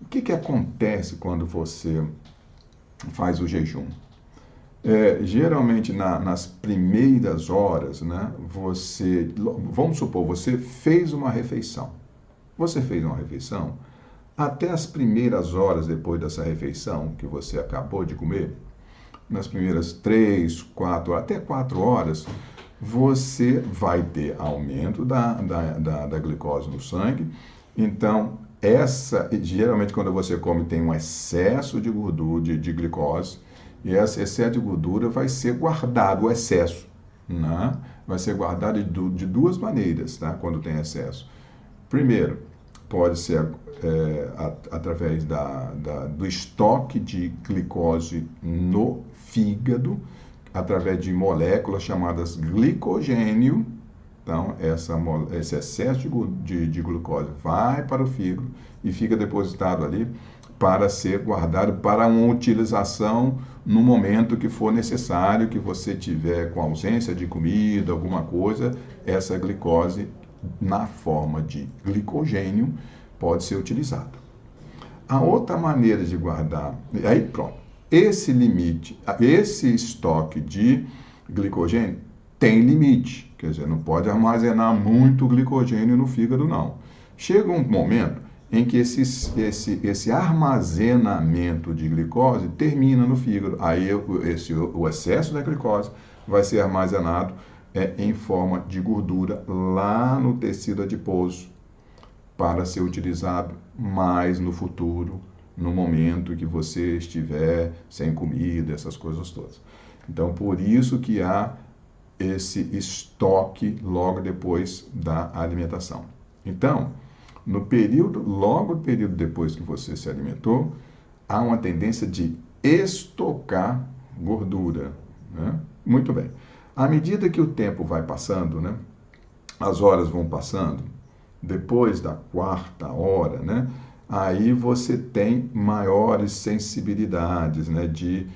O que acontece quando você faz o jejum? Geralmente nas primeiras horas, né, vamos supor, você fez uma refeição. Você fez uma refeição, até as primeiras horas depois dessa refeição que você acabou de comer, nas primeiras 3, 4, até 4 horas, você vai ter aumento da glicose no sangue. Então, geralmente quando você come tem um excesso de gordura, de glicose, e esse excesso de gordura vai ser guardado, o excesso, né? Vai ser guardado de duas maneiras, tá? Quando tem excesso. Primeiro, pode ser através do estoque de glicose no fígado, através de moléculas chamadas glicogênio. Então, esse excesso de glucose vai para o fígado e fica depositado ali para ser guardado para uma utilização no momento que for necessário, que você tiver com ausência de comida, alguma coisa, essa glicose na forma de glicogênio pode ser utilizada. A outra maneira de guardar, aí pronto, esse limite, esse estoque de glicogênio tem limite, quer dizer, não pode armazenar muito glicogênio no fígado, não. Chega um momento em que esse armazenamento de glicose termina no fígado. Aí o excesso da glicose vai ser armazenado em forma de gordura lá no tecido adiposo para ser utilizado mais no futuro, no momento que você estiver sem comida, essas coisas todas. Então, por isso que há esse estoque logo depois da alimentação. Então, logo no período depois que você se alimentou, há uma tendência de estocar gordura, né? Muito bem. À medida que o tempo vai passando, né, as horas vão passando, depois da quarta hora, né, aí você tem maiores sensibilidades, né, de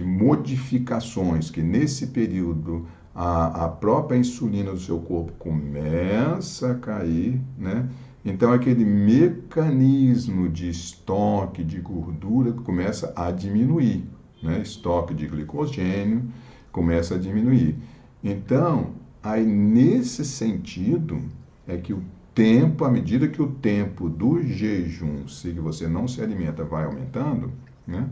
modificações, que nesse período a própria insulina do seu corpo começa a cair, né? Então aquele mecanismo de estoque de gordura começa a diminuir, né? Estoque de glicogênio começa a diminuir. Então, aí nesse sentido é que o tempo, à medida que o tempo do jejum, se você não se alimenta, vai aumentando, né?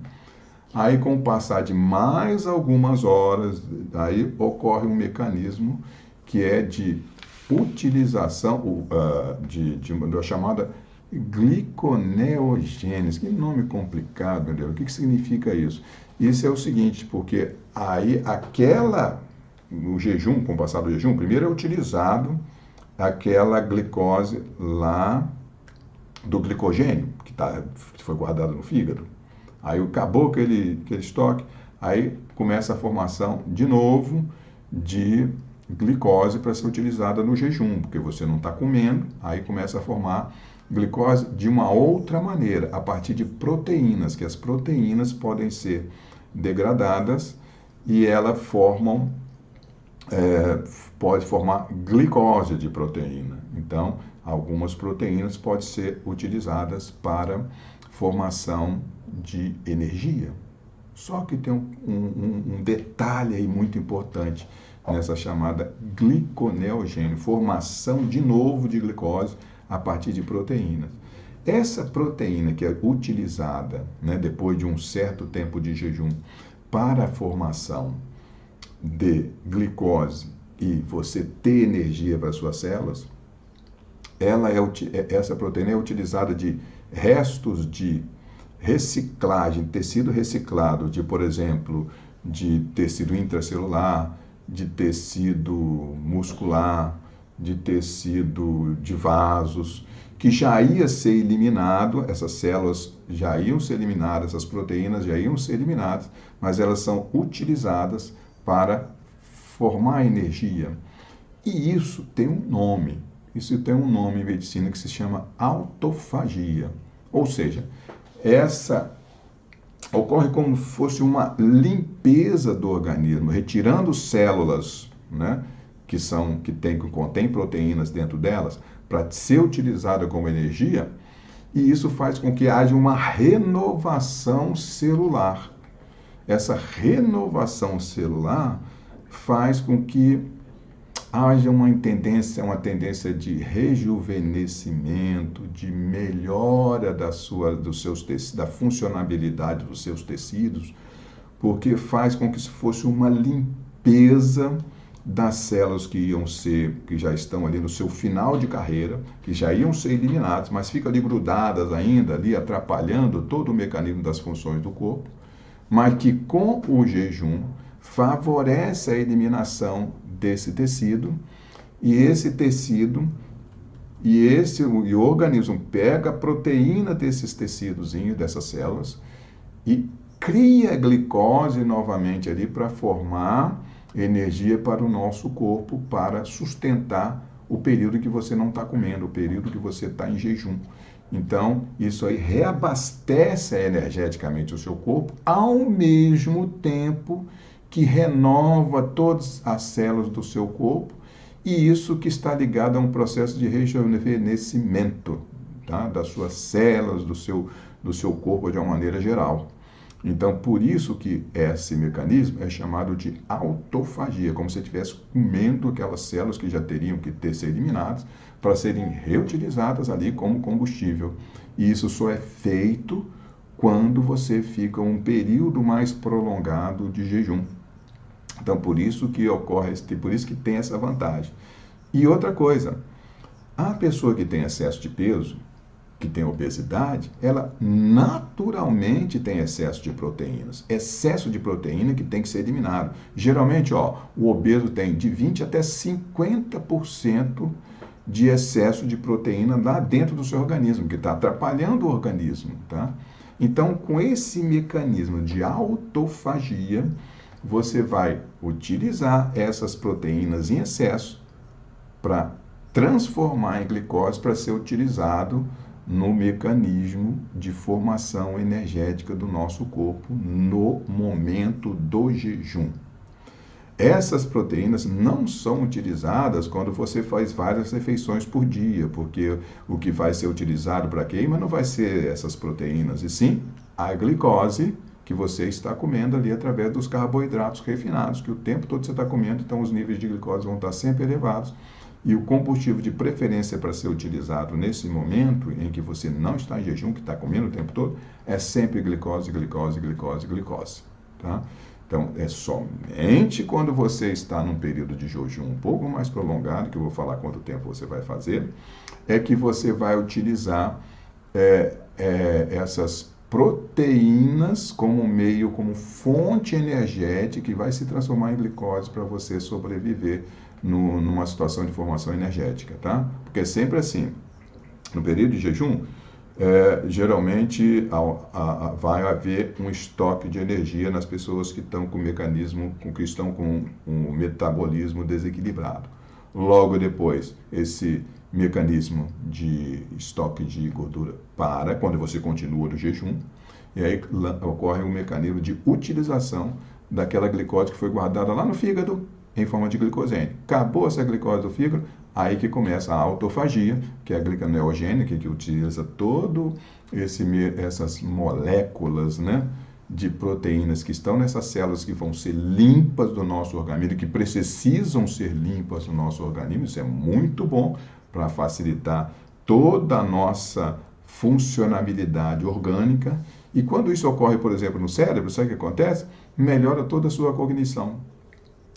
Aí, com o passar de mais algumas horas, aí ocorre um mecanismo que é de utilização da chamada gliconeogênese. Que nome complicado, meu Deus. O que significa isso? Isso é o seguinte, porque aí no jejum, com o passar do jejum, primeiro é utilizado aquela glicose lá do glicogênio, que foi guardado no fígado. Aí acabou aquele estoque, aí começa a formação de novo de glicose para ser utilizada no jejum, porque você não está comendo, aí começa a formar glicose de uma outra maneira, a partir de proteínas, que as proteínas podem ser degradadas e elas pode formar glicose de proteína. Então, algumas proteínas podem ser utilizadas para formação de energia. Só que tem um detalhe aí muito importante nessa chamada gliconeogênese, formação de novo de glicose a partir de proteínas. Essa proteína que é utilizada, né, depois de um certo tempo de jejum para a formação de glicose e você ter energia para suas células, essa proteína é utilizada de restos de reciclagem, tecido reciclado, por exemplo, de tecido intracelular, de tecido muscular, de tecido de vasos, que já ia ser eliminado, essas células já iam ser eliminadas, essas proteínas já iam ser eliminadas, mas elas são utilizadas para formar energia. E isso tem um nome. Isso tem um nome em medicina que se chama autofagia. Ou seja, essa ocorre como se fosse uma limpeza do organismo, retirando células, né, que contém proteínas dentro delas, para ser utilizada como energia, e isso faz com que haja uma renovação celular. Essa renovação celular faz com que haja uma tendência de rejuvenescimento, de melhora da funcionabilidade dos seus tecidos, porque faz com que isso fosse uma limpeza das células que já estão ali no seu final de carreira, que já iam ser eliminadas, mas ficam ali grudadas ainda, ali atrapalhando todo o mecanismo das funções do corpo, mas que com o jejum favorece a eliminação desse tecido, e esse tecido e o organismo pega a proteína desses tecidos, dessas células, e cria glicose novamente ali para formar energia para o nosso corpo, para sustentar o período que você não está comendo, o período que você está em jejum. Então, isso aí reabastece energeticamente o seu corpo, ao mesmo tempo que renova todas as células do seu corpo, e isso que está ligado a um processo de rejuvenescimento, tá? Das suas células, do seu corpo de uma maneira geral. Então, por isso que esse mecanismo é chamado de autofagia, como se estivesse comendo aquelas células que já teriam que ser eliminadas para serem reutilizadas ali como combustível. E isso só é feito quando você fica um período mais prolongado de jejum. Então, por isso que por isso que tem essa vantagem. E outra coisa, a pessoa que tem excesso de peso, que tem obesidade, ela naturalmente tem excesso de proteínas. Excesso de proteína que tem que ser eliminado. Geralmente, o obeso tem de 20 até 50% de excesso de proteína lá dentro do seu organismo, que está atrapalhando o organismo, tá? Então, com esse mecanismo de autofagia, você vai utilizar essas proteínas em excesso para transformar em glicose para ser utilizado no mecanismo de formação energética do nosso corpo no momento do jejum. Essas proteínas não são utilizadas quando você faz várias refeições por dia, porque o que vai ser utilizado para queima não vai ser essas proteínas, e sim a glicose que você está comendo ali através dos carboidratos refinados, que o tempo todo você está comendo, então os níveis de glicose vão estar sempre elevados. E o combustível de preferência para ser utilizado nesse momento em que você não está em jejum, que está comendo o tempo todo, é sempre glicose, glicose, glicose, glicose. Tá? Então, é somente quando você está num período de jejum um pouco mais prolongado, que eu vou falar quanto tempo você vai fazer, é que você vai utilizar essas proteínas como meio, como fonte energética que vai se transformar em glicose para você sobreviver numa situação de formação energética, tá? Porque é sempre assim, no período de jejum, geralmente vai haver um estoque de energia nas pessoas que estão com o mecanismo, que estão com o metabolismo desequilibrado. Logo depois, esse mecanismo de estoque de gordura para quando você continua no jejum, e aí ocorre um mecanismo de utilização daquela glicose que foi guardada lá no fígado em forma de glicosênio. Acabou essa glicose do fígado, aí que começa a autofagia, que é a gliconeogênica, que utiliza todo essas moléculas, né, de proteínas que estão nessas células que vão ser limpas do nosso organismo, que precisam ser limpas do nosso organismo. Isso é muito bom para facilitar toda a nossa funcionabilidade orgânica. E quando isso ocorre, por exemplo, no cérebro, sabe o que acontece? Melhora toda a sua cognição,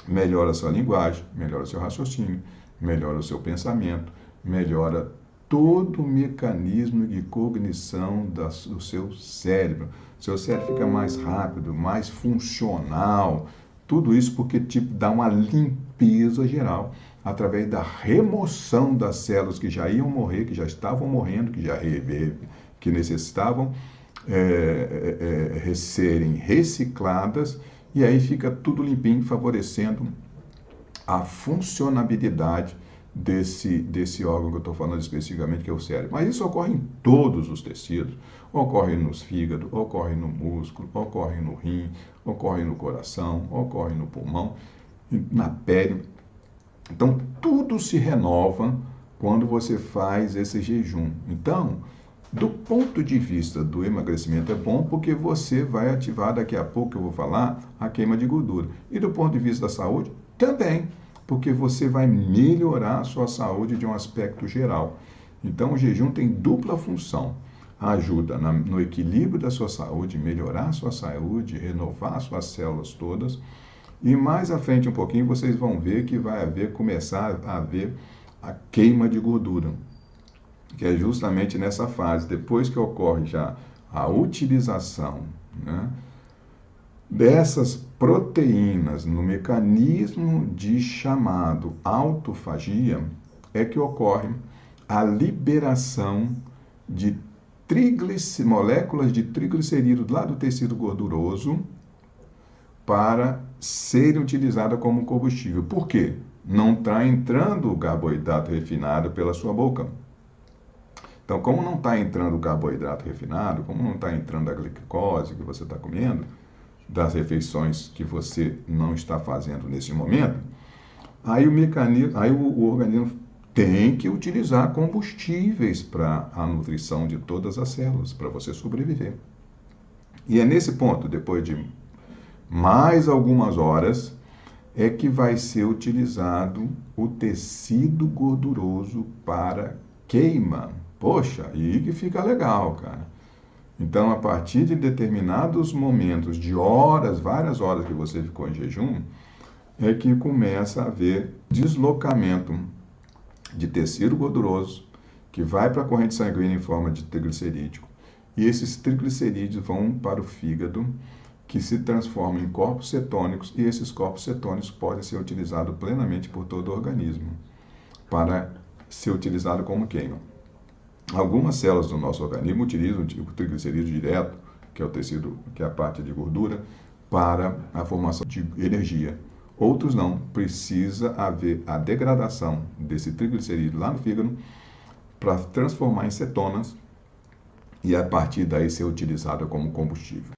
melhora a sua linguagem, melhora o seu raciocínio, melhora o seu pensamento, melhora todo o mecanismo de cognição do seu cérebro. Seu cérebro fica mais rápido, mais funcional, tudo isso porque dá uma limpeza geral através da remoção das células que já iam morrer, que já estavam morrendo, que necessitavam serem recicladas, e aí fica tudo limpinho, favorecendo a funcionabilidade desse órgão que eu estou falando especificamente, que é o cérebro. Mas isso ocorre em todos os tecidos. Ocorre no fígado, ocorre no músculo, ocorre no rim, ocorre no coração, ocorre no pulmão, na pele. Então, tudo se renova quando você faz esse jejum. Então, Do ponto de vista do emagrecimento é bom porque você vai ativar, daqui a pouco eu vou falar, a queima de gordura. E do ponto de vista da saúde, também, porque você vai melhorar a sua saúde de um aspecto geral. Então o jejum tem dupla função. Ajuda no equilíbrio da sua saúde, melhorar a sua saúde, renovar as suas células todas. E mais à frente um pouquinho vocês vão ver que vai começar a haver a queima de gordura, que é justamente nessa fase, depois que ocorre já a utilização, né, dessas proteínas no mecanismo de chamado autofagia, é que ocorre a liberação de moléculas de triglicerídeos lá do tecido gorduroso para serem utilizadas como combustível. Por quê? Não está entrando o carboidrato refinado pela sua boca. Então, como não está entrando o carboidrato refinado, como não está entrando a glicose que você está comendo, das refeições que você não está fazendo nesse momento, aí o organismo tem que utilizar combustíveis para a nutrição de todas as células, para você sobreviver. E é nesse ponto, depois de mais algumas horas, é que vai ser utilizado o tecido gorduroso para queima. Poxa, aí que fica legal, cara. Então, a partir de determinados momentos, de horas, várias horas que você ficou em jejum, é que começa a haver deslocamento de tecido gorduroso que vai para a corrente sanguínea em forma de triglicerídeo. E esses triglicerídeos vão para o fígado, que se transformam em corpos cetônicos, e esses corpos cetônicos podem ser utilizados plenamente por todo o organismo para ser utilizado como queima. Algumas células do nosso organismo utilizam o triglicerídeo direto, que é o tecido, que é a parte de gordura, para a formação de energia. Outros não, precisa haver a degradação desse triglicerídeo lá no fígado para transformar em cetonas e a partir daí ser utilizada como combustível.